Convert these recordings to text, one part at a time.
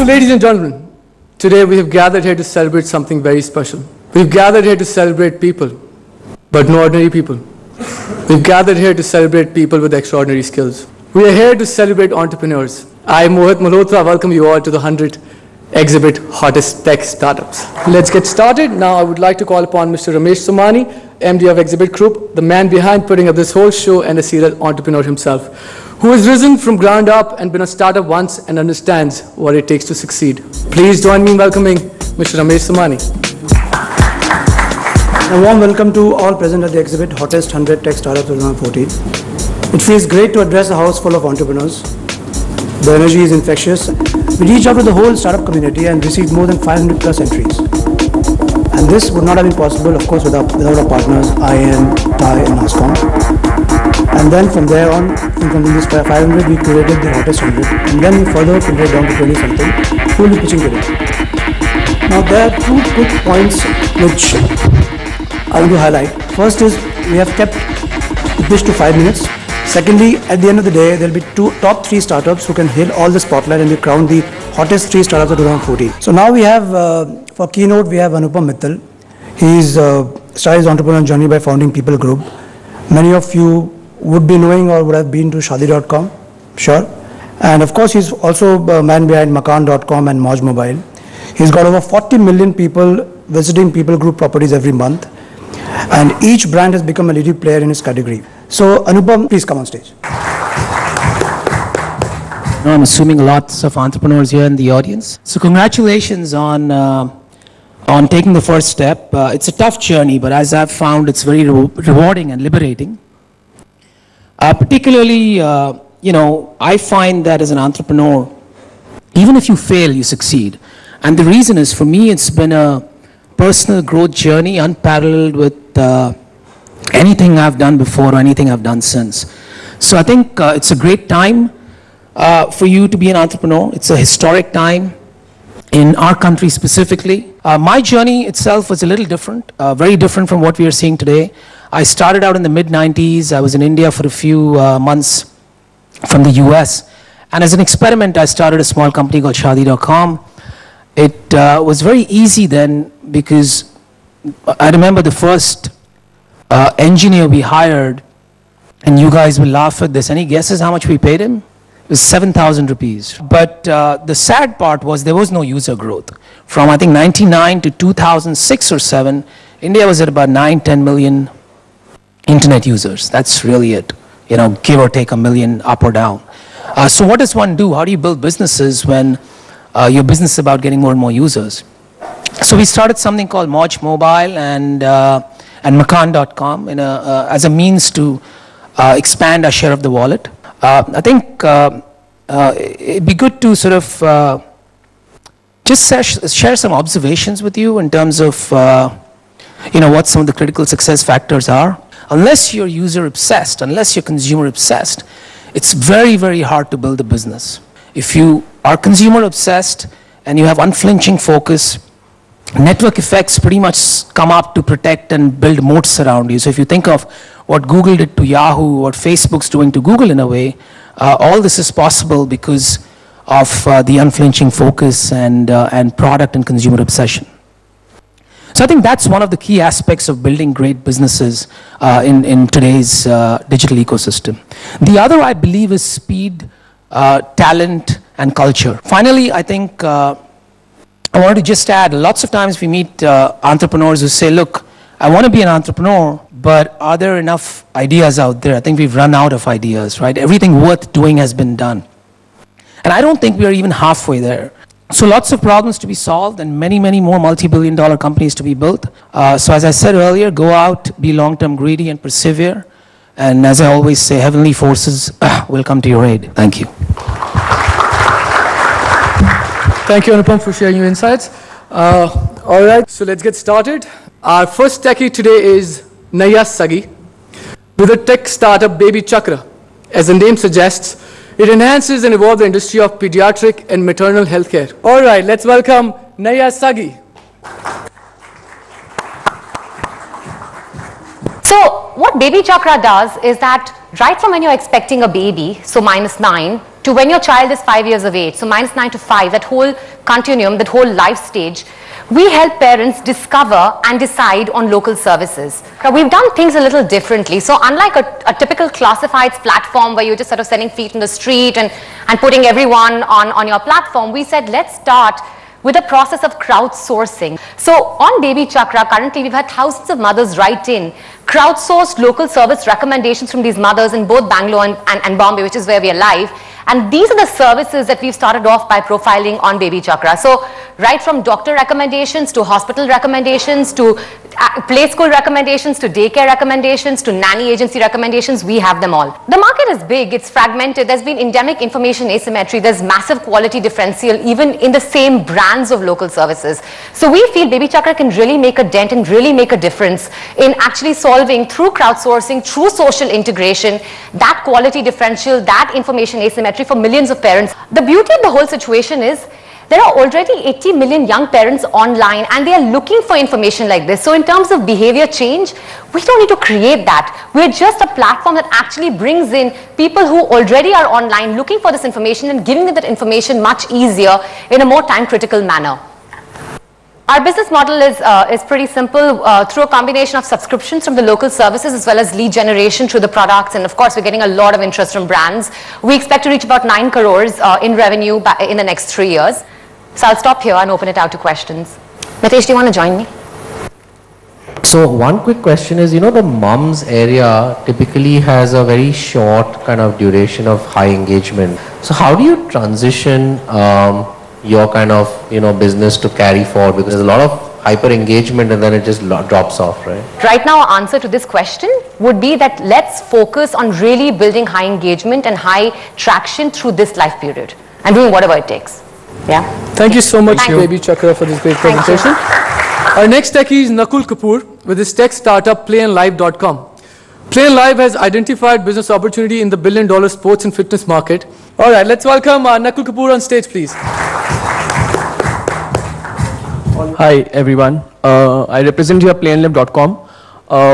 ladies and gentlemen, today we have gathered here to celebrate something very special. We've gathered here to celebrate people, but no ordinary people. We've gathered here to celebrate people with extraordinary skills. We are here to celebrate entrepreneurs. I, Mohit Malhotra, welcome you all to the 100 Exhibit Hottest Tech Startups. Let's get started. Now I would like to call upon Mr. Ramesh Somani, MD of Exhibit Group, the man behind putting up this whole show and a serial entrepreneur himself, who has risen from ground up and been a startup once and understands what it takes to succeed. Please join me in welcoming Mr. Ramesh Somani. A warm welcome to all present at the exhibit Hottest 100 Tech Startups 2014. It feels great to address a house full of entrepreneurs. The energy is infectious. We reached out to the whole startup community and received more than 500 plus entries. And this would not have been possible, of course, without our partners, IN, TIE and NASCOM. And then from there on, from this 500, we curated the hottest 100. And then we further filtered down to 20 something, who will be pitching today. Now there are two quick points which I want to highlight. First is we have kept the pitch to 5 minutes. Secondly, at the end of the day, there will be top 3 startups who can hail all the spotlight and we crown the hottest 3 startups of 2014. So now we have, for keynote, we have Anupam Mittal. He started his entrepreneurial journey by founding People Group. Many of you would be knowing or would have been to Shaadi.com, sure. And of course, he's also a man behind Makan.com and Moj Mobile. He's got over 40 million people visiting People Group properties every month. And each brand has become a leading player in its category. So, Anupam, please come on stage. I'm assuming lots of entrepreneurs here in the audience. So, congratulations on taking the first step. It's a tough journey, but as I've found, it's very rewarding and liberating. Particularly, I find that as an entrepreneur, even if you fail, you succeed. And the reason is, for me, it's been a personal growth journey unparalleled with anything I've done before or anything I've done since. So I think it's a great time for you to be an entrepreneur. It's a historic time in our country specifically. My journey itself was a little different, very different from what we are seeing today. I started out in the mid-90s. I was in India for a few months from the US. And as an experiment, I started a small company called Shaadi.com. It was very easy then because I remember the first engineer we hired, and you guys will laugh at this. Any guesses how much we paid him? It was 7,000 rupees. But the sad part was there was no user growth. From I think 99 to 2006 or 7, India was at about 9-10 million internet users. That's really it. Give or take a million up or down. So what does one do? How do you build businesses when your business is about getting more and more users? So we started something called Moj Mobile and Makan.com as a means to expand our share of the wallet. I think it'd be good to sort of just share some observations with you in terms of what some of the critical success factors are. Unless you're user obsessed, unless you're consumer obsessed, it's very, very hard to build a business. If you are consumer obsessed and you have unflinching focus, network effects pretty much come up to protect and build moats around you. So if you think of what Google did to Yahoo, what Facebook's doing to Google in a way, all this is possible because of the unflinching focus and product and consumer obsession. So I think that's one of the key aspects of building great businesses in today's digital ecosystem. The other, I believe, is speed, talent, and culture. Finally, I think I wanted to just add, lots of times we meet entrepreneurs who say, look, I want to be an entrepreneur, but are there enough ideas out there? I think we've run out of ideas, right? Everything worth doing has been done. And I don't think we are even halfway there. So lots of problems to be solved and many, many more multi-billion-dollar companies to be built. So as I said earlier, go out, be long-term greedy and persevere. And as I always say, heavenly forces will come to your aid. Thank you. Thank you, Anupam, for sharing your insights. All right, so let's get started. Our first techie today is Naya Sagi with a tech startup Baby Chakra. As the name suggests, it enhances and evolves the industry of pediatric and maternal healthcare. All right, let's welcome Naya Sagi. So what Baby Chakra does is that right from when you're expecting a baby, so -9, to when your child is 5 years of age, so -9 to 5, that whole continuum, that whole life stage, we help parents discover and decide on local services. Now, we've done things a little differently. So unlike a typical classifieds platform where you're just sort of selling feet in the street and putting everyone on your platform, we said, let's start with a process of crowdsourcing. So on Baby Chakra, currently we've had thousands of mothers write in crowdsourced local service recommendations from these mothers in both Bangalore and Bombay, which is where we are live. And these are the services that we've started off by profiling on Baby Chakra. So right from doctor recommendations to hospital recommendations to play school recommendations to daycare recommendations to nanny agency recommendations, we have them all. The market is big, it's fragmented, there's been endemic information asymmetry, there's massive quality differential even in the same brands of local services. So we feel Baby Chakra can really make a dent and really make a difference in actually solving through crowdsourcing, through social integration, that quality differential, that information asymmetry for millions of parents. The beauty of the whole situation is there are already 80 million young parents online and they are looking for information like this. So in terms of behavior change, we don't need to create that. We're just a platform that actually brings in people who already are online looking for this information and giving them that information much easier in a more time critical manner. Our business model is pretty simple through a combination of subscriptions from the local services as well as lead generation through the products, and of course we're getting a lot of interest from brands. We expect to reach about 9 crores in revenue in the next 3 years. So I'll stop here and open it out to questions. Mitesh, do you want to join me? So one quick question is, the mums area typically has a very short kind of duration of high engagement. So how do you transition your kind of business to carry forward, because there's a lot of hyper engagement and then it just drops off, right? Right now our answer to this question would be that let's focus on really building high engagement and high traction through this life period and doing whatever it takes. Yeah. Thank you so much, Thank you. Baby Chakra, for this great presentation. Our next techie is Nakul Kapoor with his tech startup PlayAndLive.com. PlayAndLive has identified business opportunity in the billion-dollar sports and fitness market. All right, let's welcome Nakul Kapoor on stage, please. Hi everyone, I represent here PlayAndLive.com.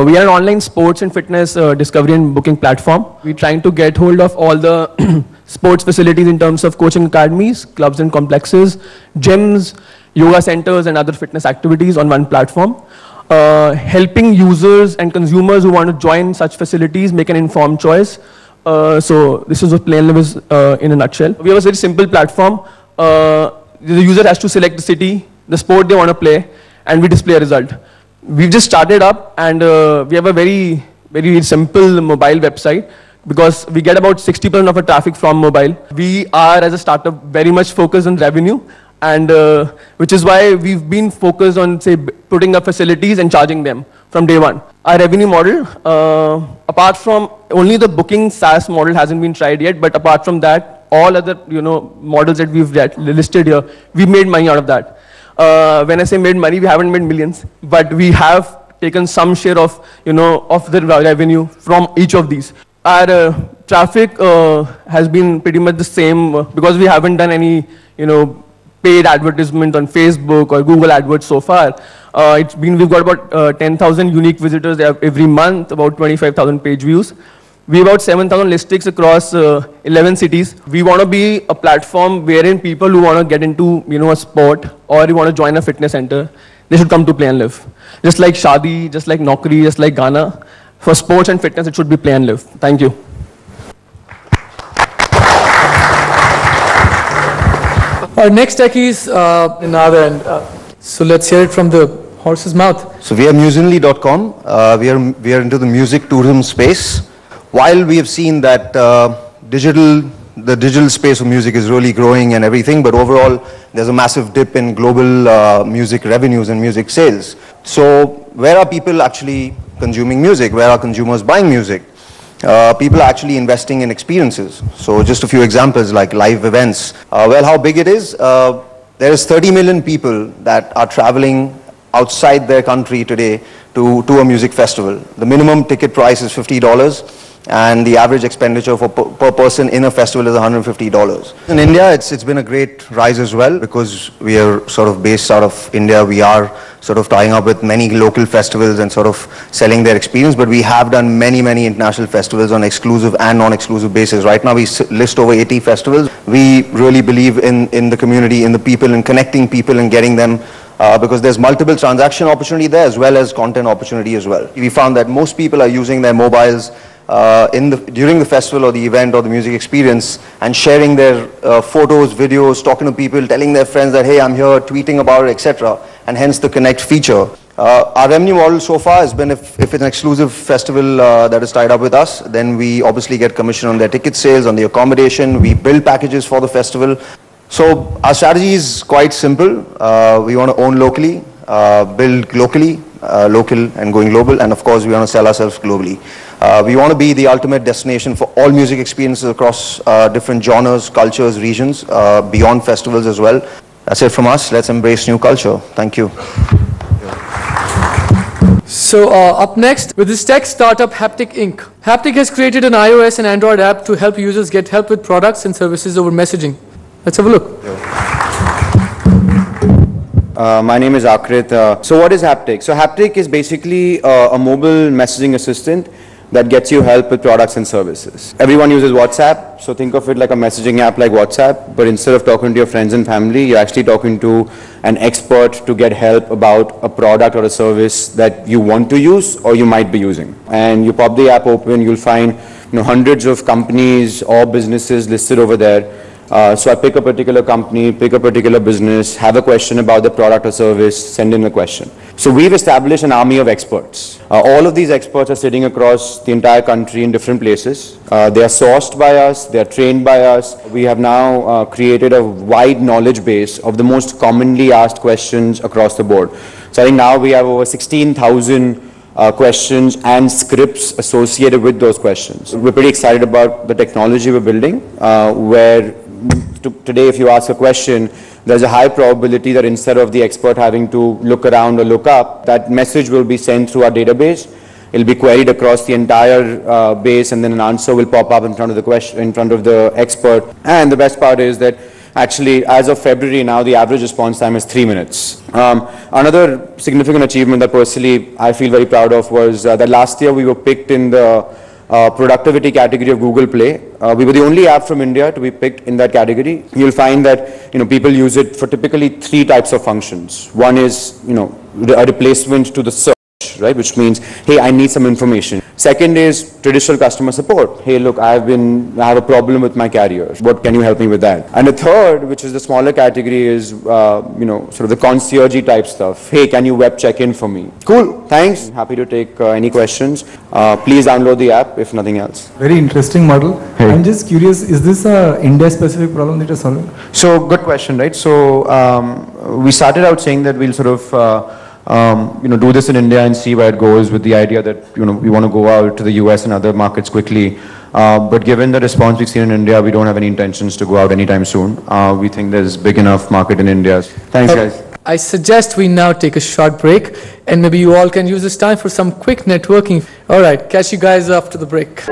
We are an online sports and fitness discovery and booking platform. We're trying to get hold of all the sports facilities in terms of coaching academies, clubs and complexes, gyms, yoga centers and other fitness activities on one platform. Helping users and consumers who want to join such facilities make an informed choice. So this is what PlayAndLive is in a nutshell. We have a very simple platform. The user has to select the city, the sport they want to play, and we display a result. We've just started up and we have a very, very simple mobile website because we get about 60% of our traffic from mobile. We are, as a startup, very much focused on revenue, and which is why we've been focused on, say, putting up facilities and charging them from day one. Our revenue model, apart from only the booking SaaS model hasn't been tried yet, but apart from that, all other models that we've listed here, we've made money out of that. When I say made money, we haven't made millions, but we have taken some share of, of the revenue from each of these. Our traffic has been pretty much the same because we haven't done any, paid advertisement on Facebook or Google AdWords so far. We've got about 10,000 unique visitors every month, about 25,000 page views. We have about 7,000 listings across 11 cities. We want to be a platform wherein people who want to get into, a sport or you want to join a fitness center, they should come to Play and Live. Just like Shaadi, just like Naukri, just like Ghana. For sports and fitness, it should be Play and Live. Thank you. Our next techie is in the other end. So let's hear it from the horse's mouth. So we are Musically.com. We are into the music tourism space. While we have seen that the digital space of music is really growing and everything, but overall there's a massive dip in global music revenues and music sales. So where are people actually consuming music? Where are consumers buying music? People are actually investing in experiences. So just a few examples like live events. Well, how big it is? There is 30 million people that are traveling outside their country today to a music festival. The minimum ticket price is $50. And the average expenditure per person in a festival is $150. In India, it's been a great rise as well, because we are sort of based out of India. We are sort of tying up with many local festivals and sort of selling their experience, but we have done many international festivals on exclusive and non-exclusive basis. Right now we list over 80 festivals. We really believe in the community, in the people, in connecting people and getting them, because there's multiple transaction opportunity there as well as content opportunity as well. We found that most people are using their mobiles during the festival or the event or the music experience, and sharing their photos, videos, talking to people, telling their friends that, hey, I'm here, tweeting about it, etc. And hence the connect feature. Our revenue model so far has been, if it's an exclusive festival that is tied up with us, then we obviously get commission on their ticket sales, on the accommodation. We build packages for the festival. So our strategy is quite simple. We want to own locally, build locally, local and going global, and of course we want to sell ourselves globally. We want to be the ultimate destination for all music experiences across different genres, cultures, regions, beyond festivals as well. That's it from us. Let's embrace new culture. Thank you. So up next, with this tech startup Haptic Inc. Haptic has created an iOS and Android app to help users get help with products and services over messaging. Let's have a look. My name is Akrit. So what is Haptic? So Haptic is basically a mobile messaging assistant that gets you help with products and services. Everyone uses WhatsApp, so think of it like a messaging app like WhatsApp, but instead of talking to your friends and family, you're actually talking to an expert to get help about a product or a service that you want to use or you might be using. And you pop the app open, you'll find hundreds of companies or businesses listed over there. So I pick a particular company, pick a particular business, have a question about the product or service, send in a question. So we've established an army of experts. All of these experts are sitting across the entire country in different places. They are sourced by us, they are trained by us. We have now created a wide knowledge base of the most commonly asked questions across the board. So I think now we have over 16,000 questions and scripts associated with those questions. We're pretty excited about the technology we're building, where today if you ask a question, there's a high probability that instead of the expert having to look around or look up, that message will be sent through our database. It'll be queried across the entire base, and then an answer will pop up in front of the question, in front of the expert. And the best part is that actually, as of February now, the average response time is 3 minutes. Another significant achievement that personally I feel very proud of was that last year we were picked in the productivity category of Google Play. We were the only app from India to be picked in that category. You'll find that people use it for typically 3 types of functions. One is a replacement to the search, right, which means, hey, I need some information. Second is traditional customer support. Hey, look, I have a problem with my carrier. What can you help me with that? And the third, which is the smaller category, is sort of the concierge type stuff. Hey, can you web check in for me? Cool, thanks. Happy to take any questions. Please download the app if nothing else. Very interesting model. Hey. I'm just curious, is this a India-specific problem that you're solving? So good question, right? So we started out saying that we'll sort of do this in India and see where it goes, with the idea that we want to go out to the US and other markets quickly. But given the response we've seen in India, we don't have any intentions to go out anytime soon. We think there's big enough market in India. Thanks, guys. I suggest we now take a short break, and maybe you all can use this time for some quick networking. All right, catch you guys after the break.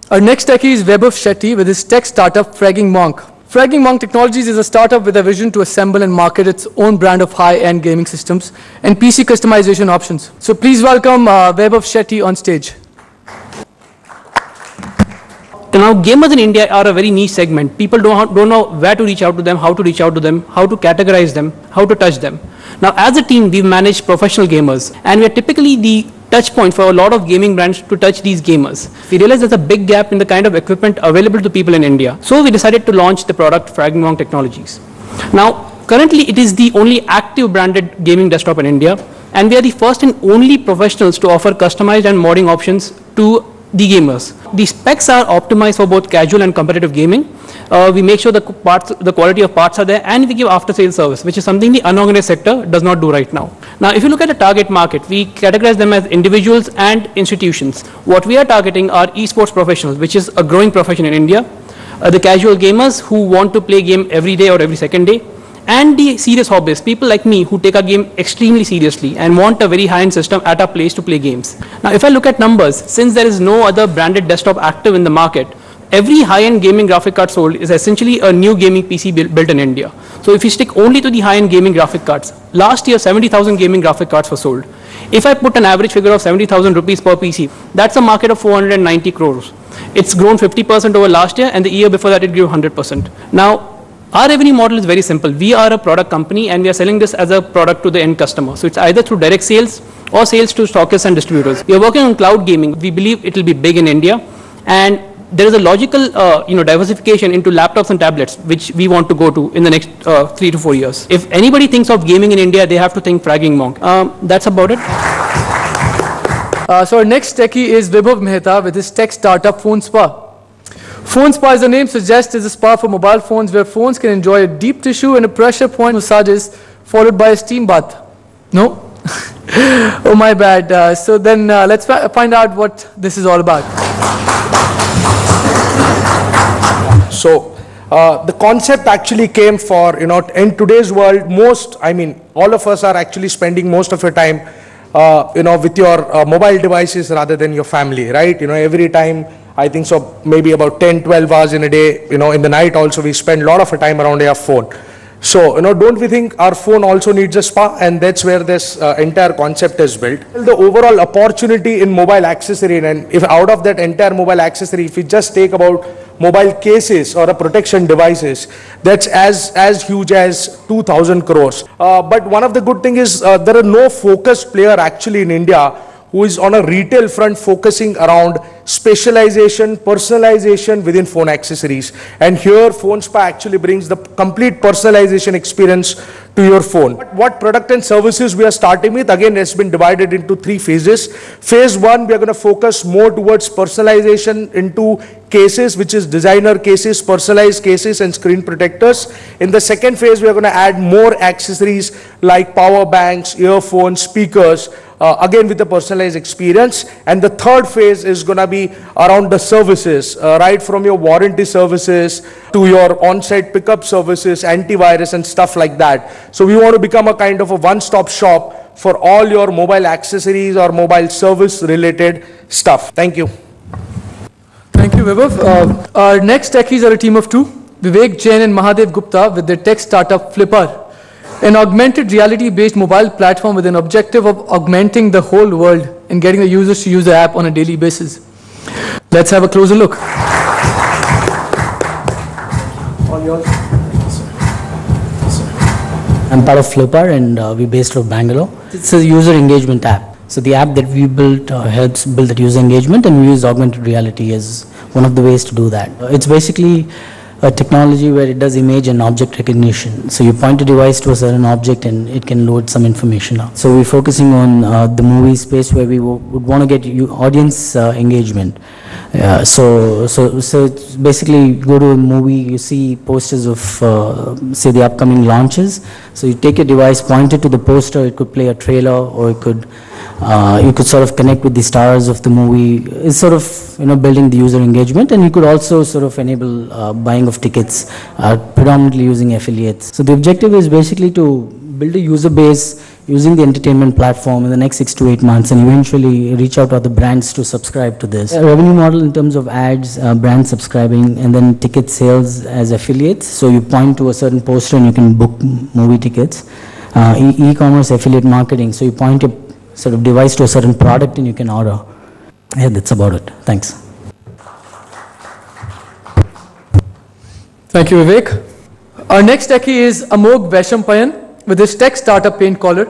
Our next techie is Vaibhav Shetty with his tech startup Fragging Monk. Fragging Monk Technologies is a startup with a vision to assemble and market its own brand of high-end gaming systems and PC customization options. So please welcome Vaibhav Shetty on stage. Now, gamers in India are a very niche segment. People don't know where to reach out to them, how to reach out to them, how to categorize them, how to touch them. Now, as a team, we've managed professional gamers, and we are typically the touch point for a lot of gaming brands to touch these gamers. We realized there's a big gap in the kind of equipment available to people in India. So we decided to launch the product Fragging Monk Technologies. Now, currently it is the only active branded gaming desktop in India, and we are the first and only professionals to offer customized and modding options to the gamers. The specs are optimized for both casual and competitive gaming. We make sure the quality of parts are there, and we give after-sales service, which is something the unorganized sector does not do right now. Now, if you look at the target market, we categorize them as individuals and institutions. What we are targeting are esports professionals, which is a growing profession in India. the casual gamers who want to play game every day or every second day, and the serious hobbyists, people like me who take our game extremely seriously and want a very high-end system at our place to play games. Now, if I look at numbers, since there is no other branded desktop active in the market, every high-end gaming graphic card sold is essentially a new gaming PC built in India. So if you stick only to the high-end gaming graphic cards, last year 70,000 gaming graphic cards were sold. If I put an average figure of 70,000 rupees per PC, that's a market of 490 crores. It's grown 50% over last year, and the year before that it grew 100%. Now, our revenue model is very simple. We are a product company and we are selling this as a product to the end customer. So it's either through direct sales or sales to stockists and distributors. We are working on cloud gaming. We believe it will be big in India, and there is a logical diversification into laptops and tablets, which we want to go to in the next 3 to 4 years. If anybody thinks of gaming in India, they have to think Fragging Monk. That's about it. So our next techie is Vibhav Mehta with his tech startup Phone Spa. Phone Spa, as the name suggests, is a spa for mobile phones where phones can enjoy a deep tissue and a pressure point massages followed by a steam bath. No? Oh, my bad. So then let's find out what this is all about. So the concept actually came for, in today's world, all of us are actually spending most of your time, with your mobile devices rather than your family, right? Every time, I think so, maybe about 10, 12 hours in a day, in the night also, we spend a lot of our time around our phone. So, don't we think our phone also needs a spa? And that's where this entire concept is built. The overall opportunity in mobile accessory, and if out of that entire mobile accessory, if we just take about mobile cases or a protection devices, that's as huge as 2,000 crores. But one of the good thing is there are no focused player actually in India who is on a retail front focusing around specialization, personalization within phone accessories. And here Phone Spa actually brings the complete personalization experience to your phone. What product and services we are starting with, again, it's been divided into 3 phases. Phase 1, we are going to focus more towards personalization into cases, which is designer cases, personalized cases, and screen protectors. In the second phase, we are going to add more accessories like power banks, earphones, speakers, again with the personalized experience. And the third phase is going to be around the services, right from your warranty services to your on-site pickup services, antivirus and stuff like that. So we want to become a kind of a one-stop shop for all your mobile accessories or mobile service related stuff. Thank you. Thank you, Vibhav. Our next techies are a team of 2, Vivek Jain and Mahadev Gupta, with their tech startup Flipper, an augmented reality-based mobile platform with an objective of augmenting the whole world and getting the users to use the app on a daily basis. Let's have a closer look. All yours. I'm part of Flipper, and we're based out of Bangalore. It's a user engagement app. So the app that we built helps build that user engagement, and we use augmented reality as one of the ways to do that. It's basically a technology where it does image and object recognition. So you point a device to a certain object and it can load some information out. So we're focusing on the movie space where we would want to get audience engagement. So it's basically you go to a movie, you see posters of say the upcoming launches. So you take a device, point it to the poster, it could play a trailer, or it could you could sort of connect with the stars of the movie. It's sort of building the user engagement, and you could also sort of enable buying of tickets, predominantly using affiliates. So the objective is basically to build a user base using the entertainment platform in the next 6 to 8 months, and eventually reach out to other brands to subscribe to this. A revenue model in terms of ads, brand subscribing, and then ticket sales as affiliates. So you point to a certain poster and you can book movie tickets. E-commerce affiliate marketing. So you point a sort of device to a certain product and you can order. Yeah, that's about it. Thanks. Thank you, Vivek. Our next techie is Amog Vaishampayan with his tech startup Paint Collar.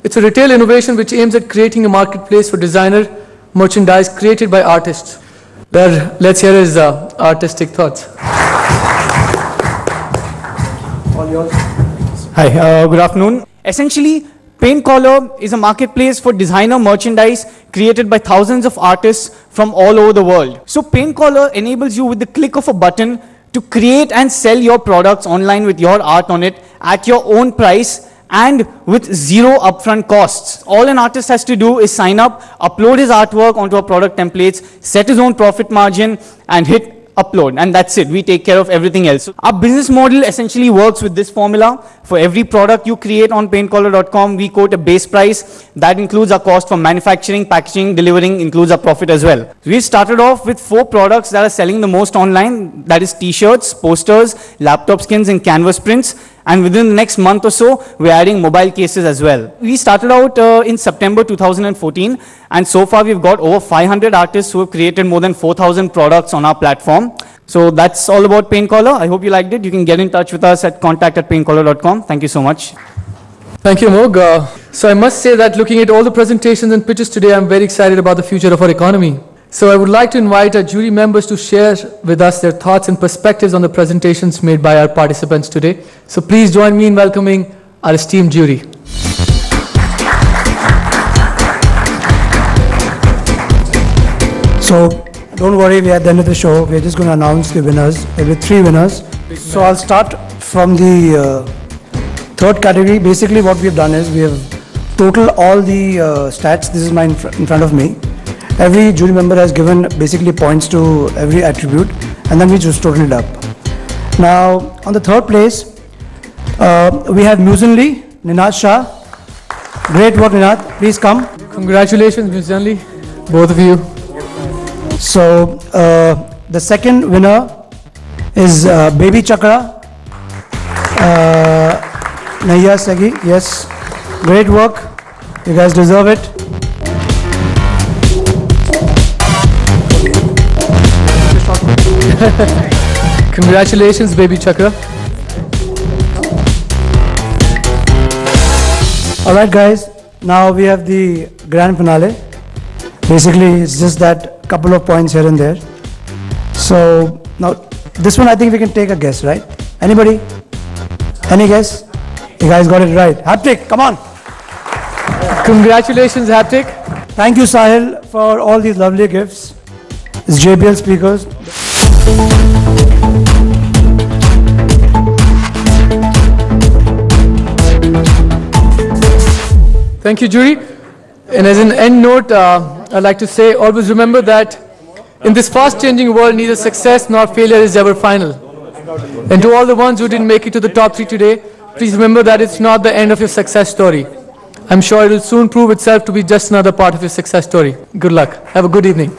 It's a retail innovation which aims at creating a marketplace for designer merchandise created by artists. Let's hear his artistic thoughts. All yours. Hi, good afternoon. Essentially, Paint Collar is a marketplace for designer merchandise created by thousands of artists from all over the world. So Paint Collar enables you with the click of a button to create and sell your products online with your art on it at your own price and with zero upfront costs. All an artist has to do is sign up, upload his artwork onto our product templates, set his own profit margin, and hit upload, and that's it. We take care of everything else. So our business model essentially works with this formula. For every product you create on paintcaller.com, we quote a base price. That includes our cost for manufacturing, packaging, delivering, includes our profit as well. We started off with 4 products that are selling the most online. That is t-shirts, posters, laptop skins, and canvas prints. And within the next month or so, we're adding mobile cases as well. We started out in September 2014, and so far we've got over 500 artists who have created more than 4,000 products on our platform. So that's all about Paintcaller. I hope you liked it. You can get in touch with us at contact@paintcaller.com. Thank you so much. Thank you, Mog. So I must say that looking at all the presentations and pitches today, I'm very excited about the future of our economy. So I would like to invite our jury members to share with us their thoughts and perspectives on the presentations made by our participants today. So please join me in welcoming our esteemed jury. So don't worry, we're at the end of the show. We're just going to announce the winners. There will be 3 winners. So I'll start from the third category. Basically what we've done is we have totaled all the stats. This is mine in front of me. Every jury member has given basically points to every attribute, and then we just total it up. Now, on the third place, we have Musanli, Ninad Shah. Great work, Ninad. Please come. Congratulations, Musanli, both of you. So, the second winner is Baby Chakra. Naya Sagi, yes. Great work. You guys deserve it. Congratulations, Baby Chakra. Alright guys, now we have the grand finale. Basically it's just that couple of points here and there. So now this one I think we can take a guess, right? Anybody? Any guess? You guys got it right. Haptic, come on. Congratulations, Haptic. Thank you, Sahil, for all these lovely gifts. It's JBL speakers. Thank you, jury. And as an end note, I'd like to say, always remember that in this fast-changing world, neither success nor failure is ever final. And to all the ones who didn't make it to the top 3 today, please remember that it's not the end of your success story. I'm sure it will soon prove itself to be just another part of your success story. Good luck. Have a good evening.